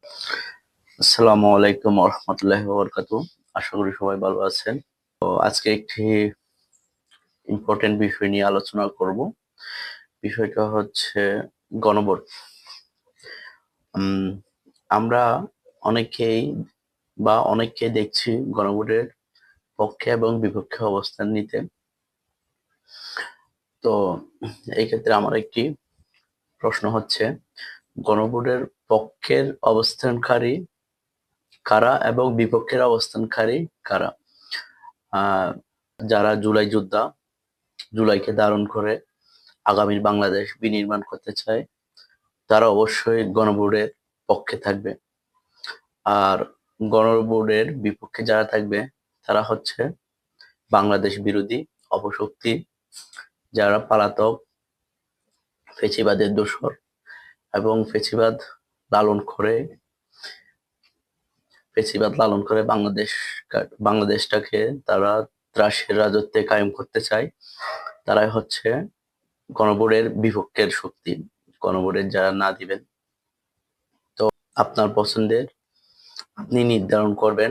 আসসালামু আলাইকুম রহমতুল্লাহি ওয়া বারাকাতুহু। আশা করি সবাই ভালো আছেন। তো আজকে একটি ইম্পর্টেন্ট বিষয় নিয়ে আলোচনা করব। বিষয়টা হচ্ছে গণভোট। উম আমরা অনেকেই অনেককে দেখছি গণভোটের পক্ষে এবং বিপক্ষে অবস্থান নিতে। তো এই ক্ষেত্রে আমার একটি প্রশ্ন হচ্ছে, গণভোটের পক্ষের অবস্থানকারী কারা এবং বিপক্ষের অবস্থানকারী কারা? আহ যারা জুলাই যোদ্ধা, জুলাইকে ধারণ করে আগামীর বাংলাদেশ বিনির্মাণ করতে চায়, তারা অবশ্যই গণভোটের পক্ষে থাকবে। আর গণভোটের বিপক্ষে যারা থাকবে, তারা হচ্ছে বাংলাদেশ বিরোধী অপশক্তি, যারা পলাতক, ফ্যাসিবাদের দোসর এবং লালন করে ফ্যাসিবাদ লালন করে বাংলাদেশটাকে তারা ত্রাসের রাজত্বে কায়েম করতে চায়। তারাই হচ্ছে গণভোটের বিপক্ষের শক্তি। গণভোটের যারা না দিবেন, তো আপনার পছন্দের, আপনি নির্ধারণ করবেন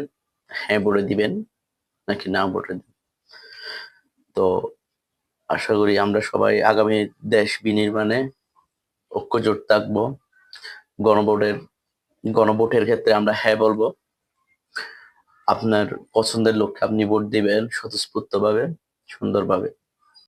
হ্যাঁ ভোটে দিবেন নাকি না ভোটে দিবেন। তো আশা করি আমরা সবাই আগামী দেশ বিনির্মাণে ঐক্যজোট থাকবো। গণভোটের গণভোটের ক্ষেত্রে আমরা হ্যাঁ বলবো। আপনার পছন্দের লোককে আপনি ভোট দিবেন স্বতঃস্ফূর্ত ভাবে, সুন্দরভাবে।